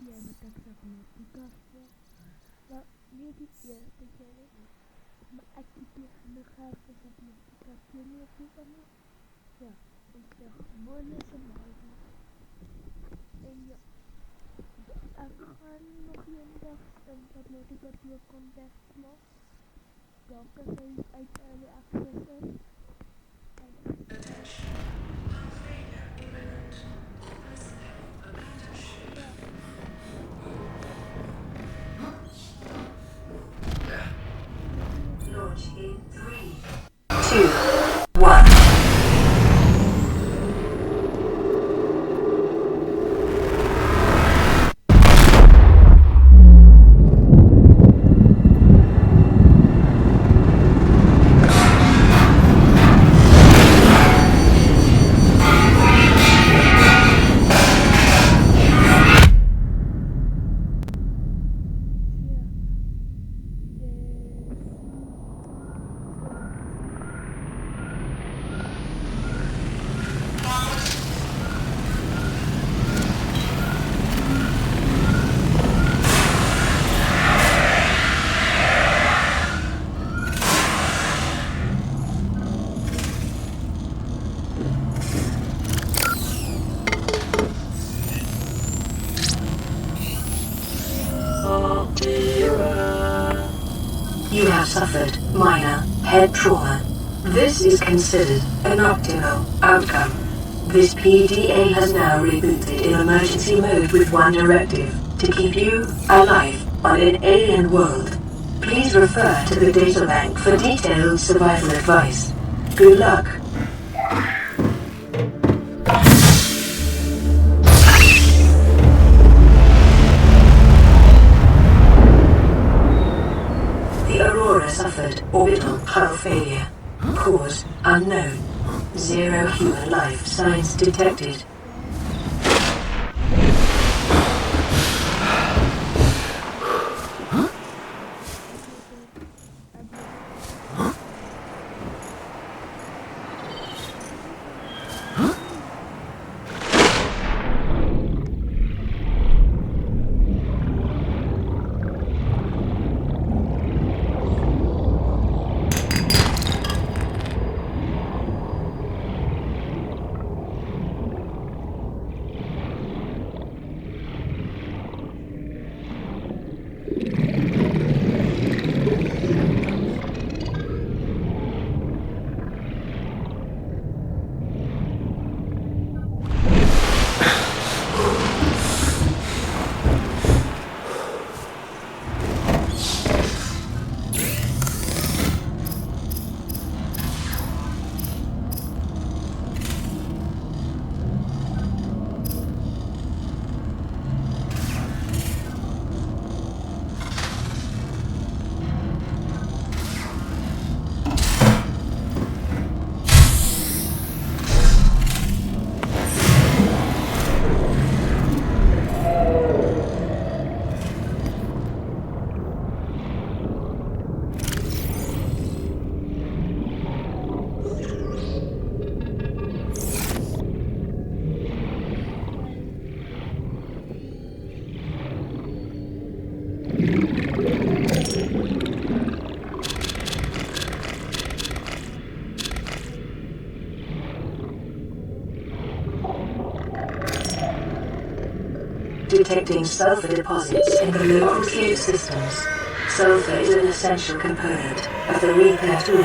Piano tak sapna pikasya la music ya speciale ma akiti na khafa sapna pikasya ni pikana ja ik zeg mooie scenario en ja ik ga nog een dag wat motivatie contest nog welke zijn uit early access en ja Launch in 3, 2, 1. You have suffered minor head trauma. This is considered an optimal outcome. This PDA has now rebooted in emergency mode with one directive: to keep you alive on an alien world. Please refer to the databank for detailed survival advice. Good luck. The Aurora suffered orbital hull failure. Cause unknown. Zero human life signs detected. Detecting sulfur deposits in the local cave systems. Sulfur is an essential component of the repair tool.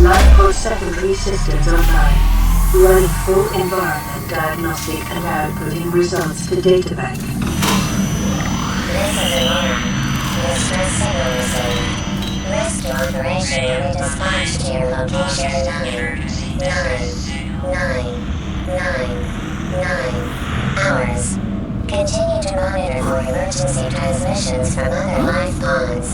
Lifepod secondary systems online. Running full environment diagnostic and outputting results to databank. This is Aurora. Distress signal received. Rescue operation will be dispatched to your location in 9 hours. Continue to monitor for emergency transmissions from other life pods.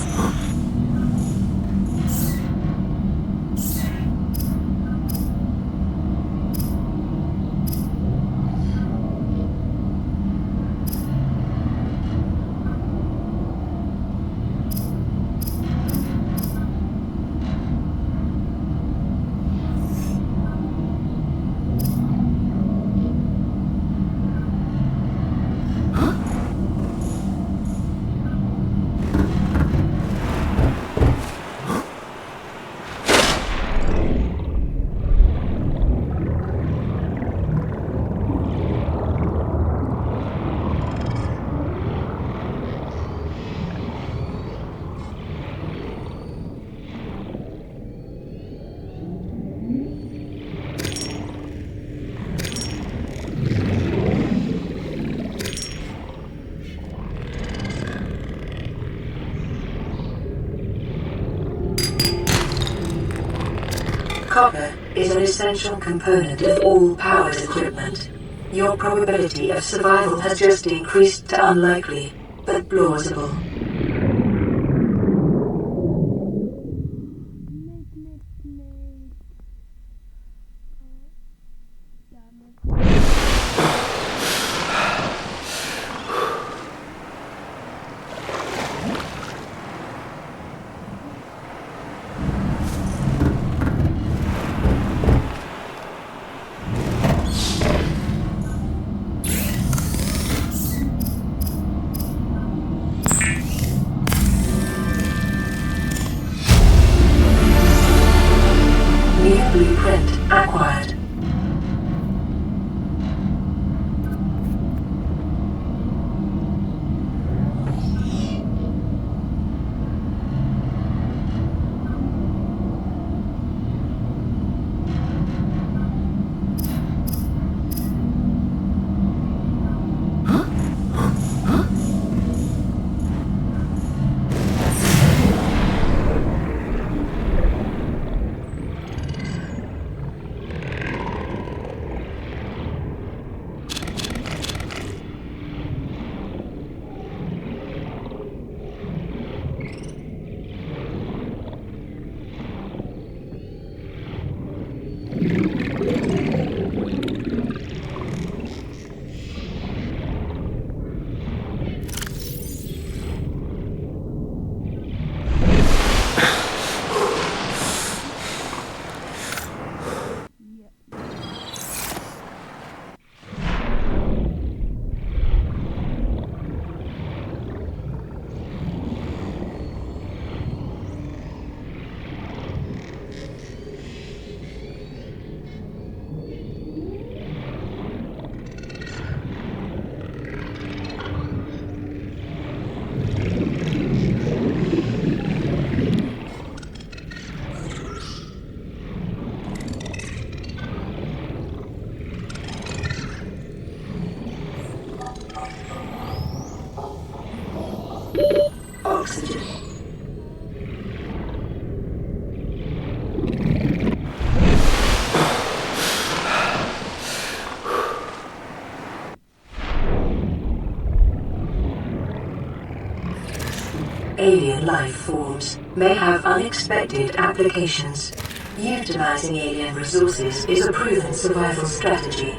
Copper is an essential component of all powered equipment. Your probability of survival has just increased to unlikely, but plausible. New blueprint acquired. alien life forms may have unexpected applications. Utilizing alien resources is a proven survival strategy.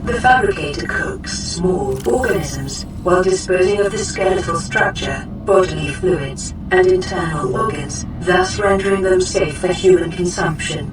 The fabricator cooks small organisms while disposing of the skeletal structure, bodily fluids, and internal organs, thus rendering them safe for human consumption.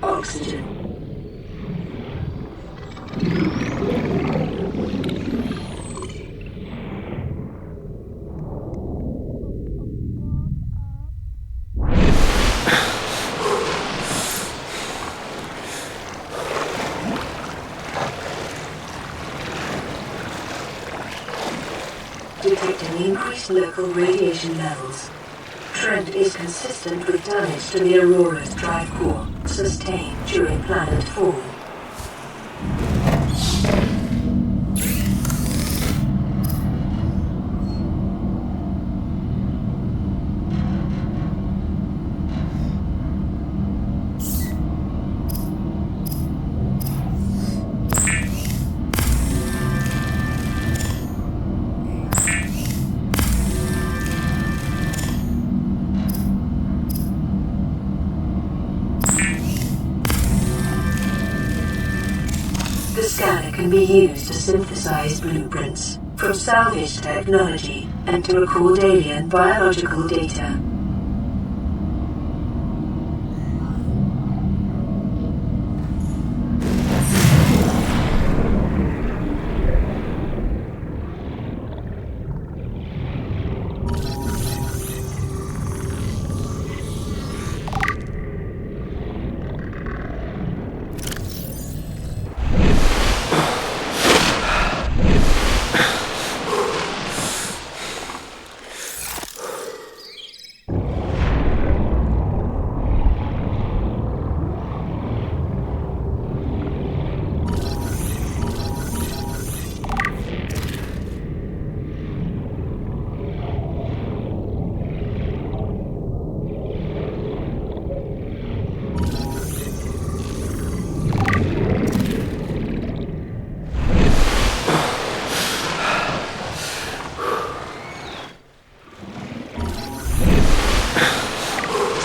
Oxygen. Detecting increased local radiation levels. Trend is consistent with damage to the Aurora's drive core sustained during planet fall. The scanner can be used to synthesize blueprints from salvaged technology and to record alien biological data.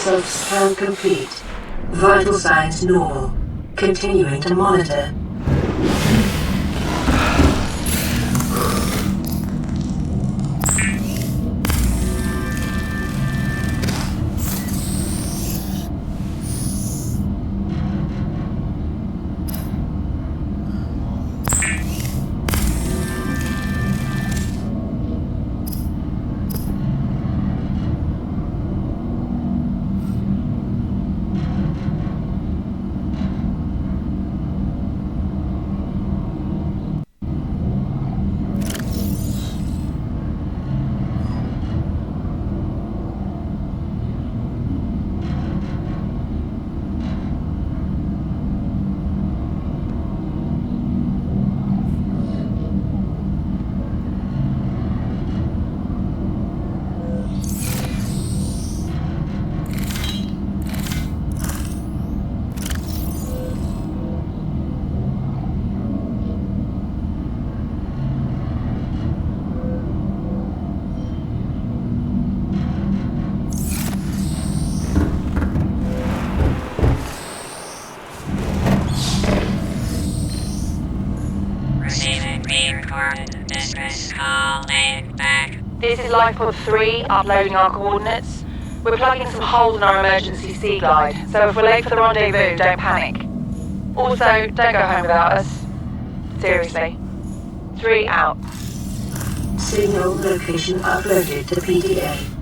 Self-scan complete. Vital signs normal. Continuing to monitor. This is LifePod 3, uploading our coordinates. We're plugging some holes in our emergency sea glide, so if we're late for the rendezvous, don't panic. Also, don't go home without us. Seriously. 3 out. Signal location uploaded to PDA.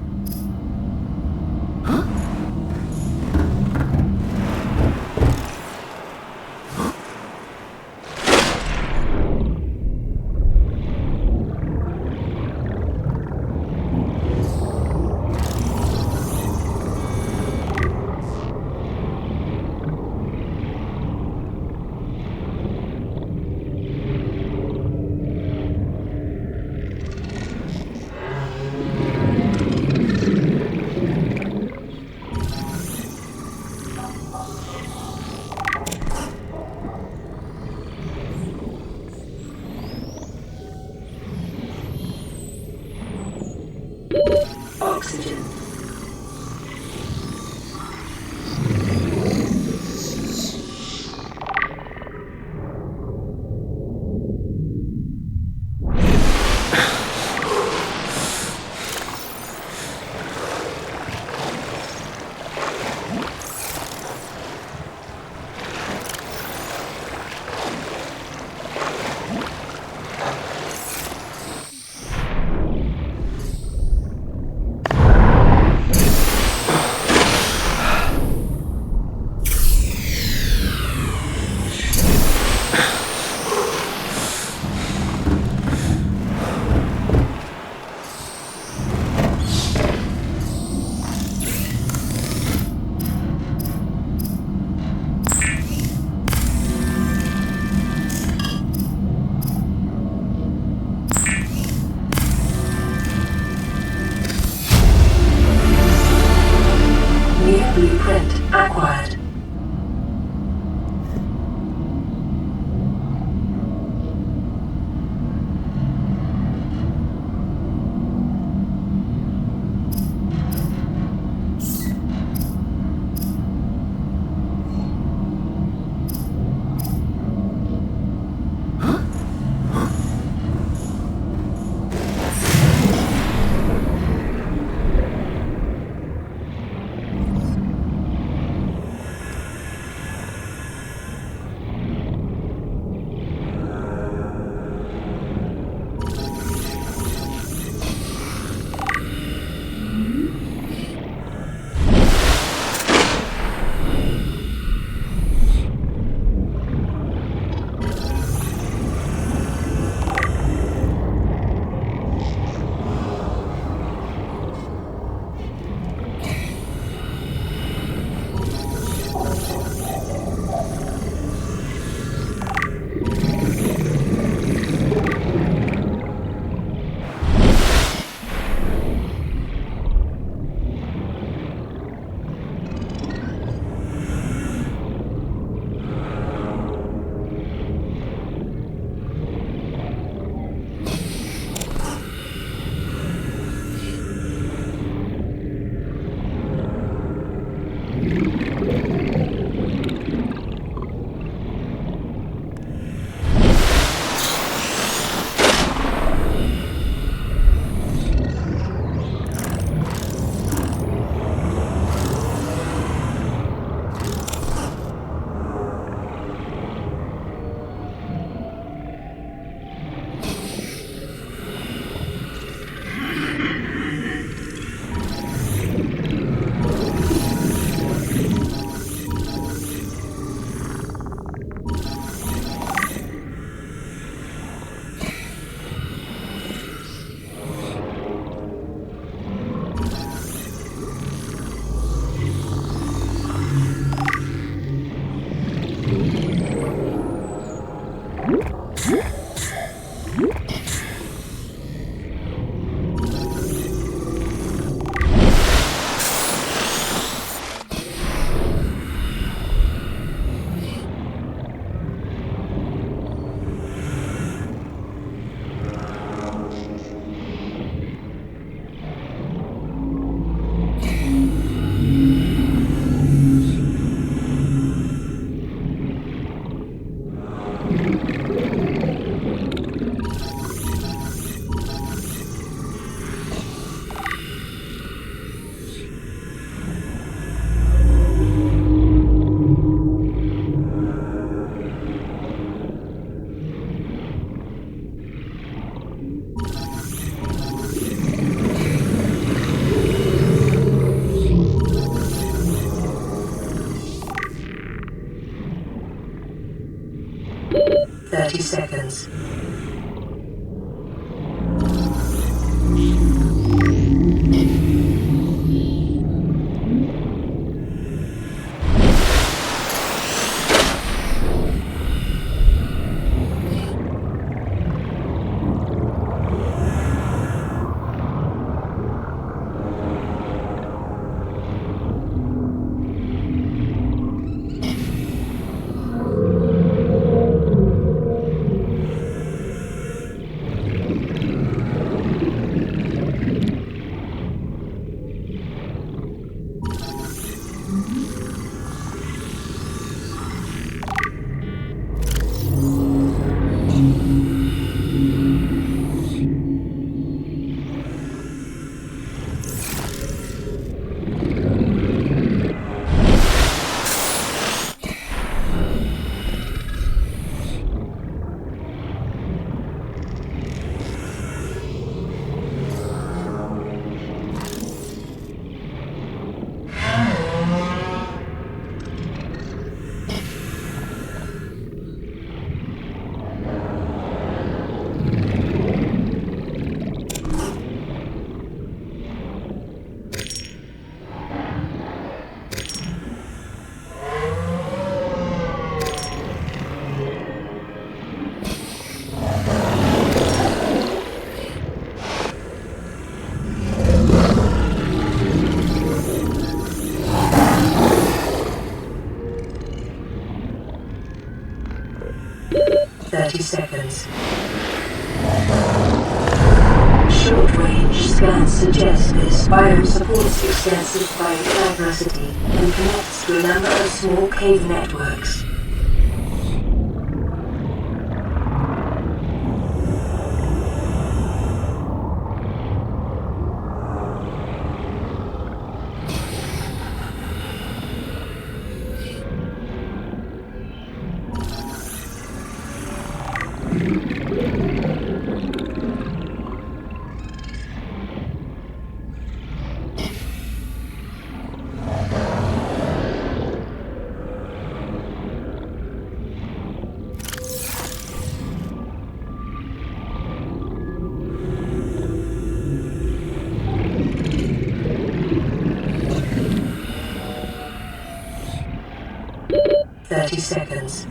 30 seconds. Seconds. Short-range scans suggest this biome supports extensive biodiversity and connects to a number of small cave networks. Seconds.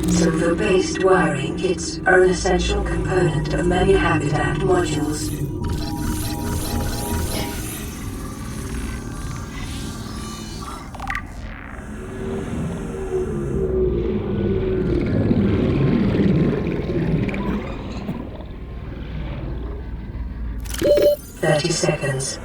Silver-based wiring kits are an essential component of many habitat modules. Seconds.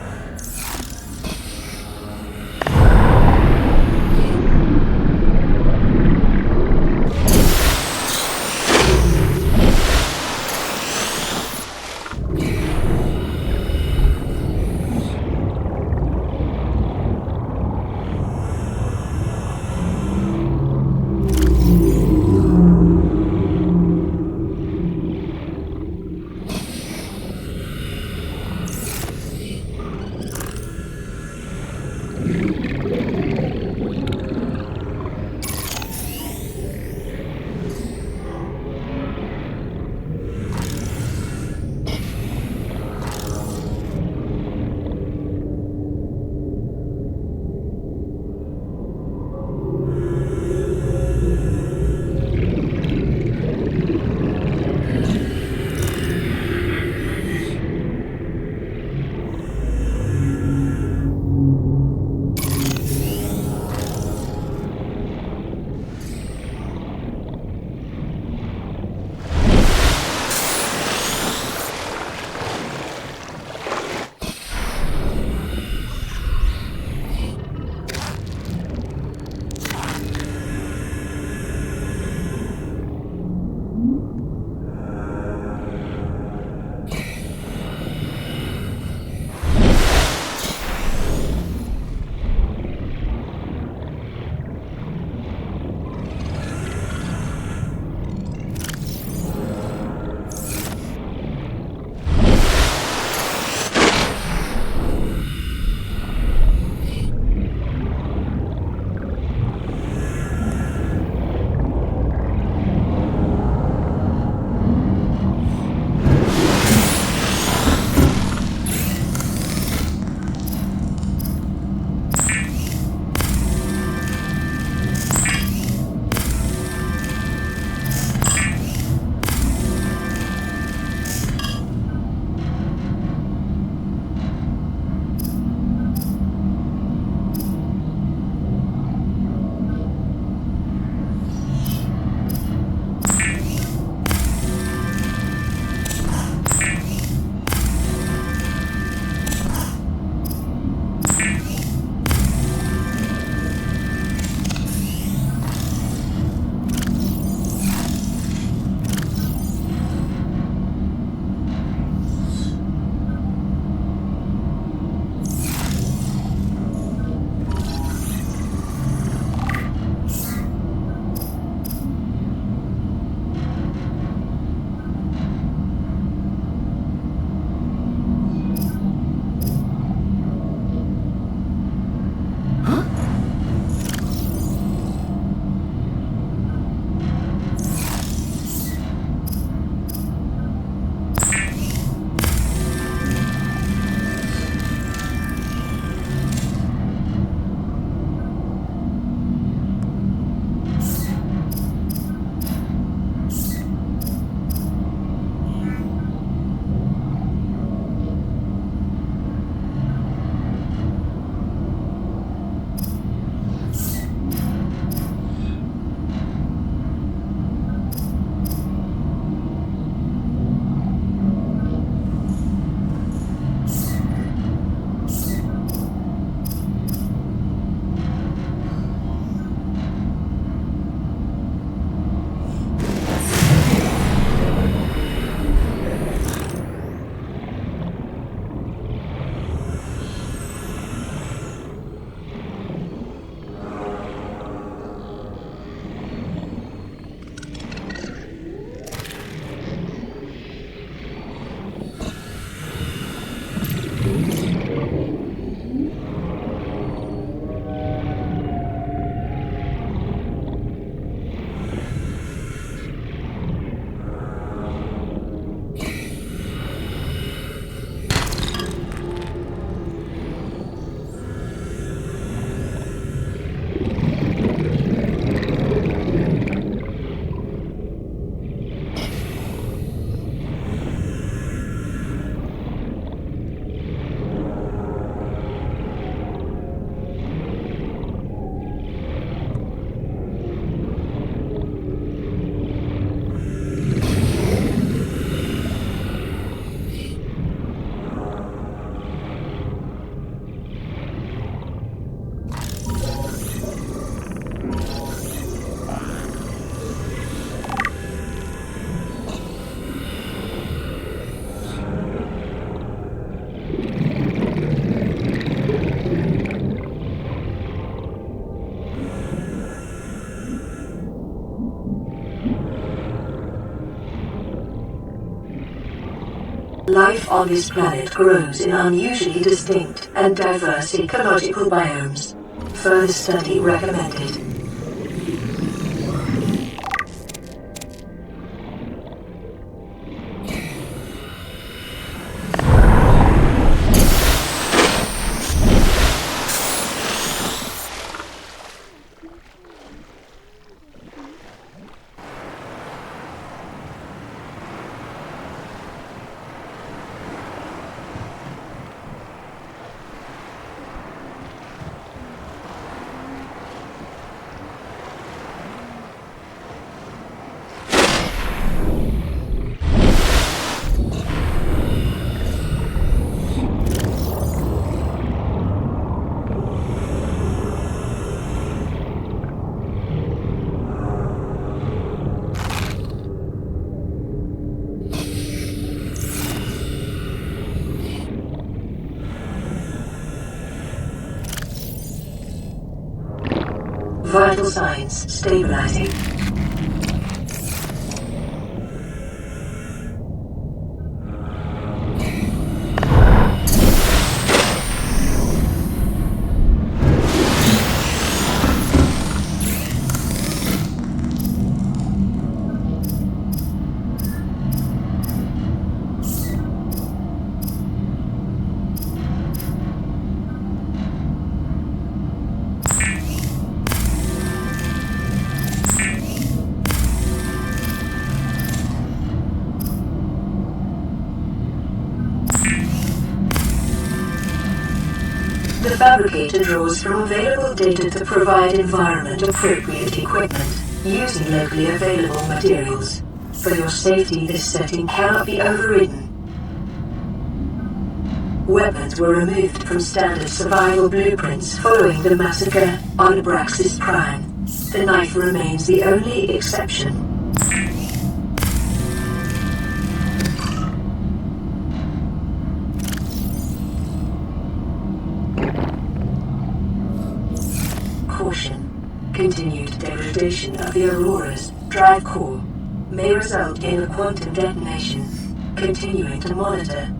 life on this planet grows in unusually distinct and diverse ecological biomes. Further study recommended. Vital signs stabilizing. The fabricator draws from available data to provide environment-appropriate equipment, using locally available materials. For your safety, this setting cannot be overridden. Weapons were removed from standard survival blueprints following the massacre on Abraxas Prime. The knife remains the only exception. Caution. Continued degradation of the Aurora's drive core may result in a quantum detonation. Continuing to monitor.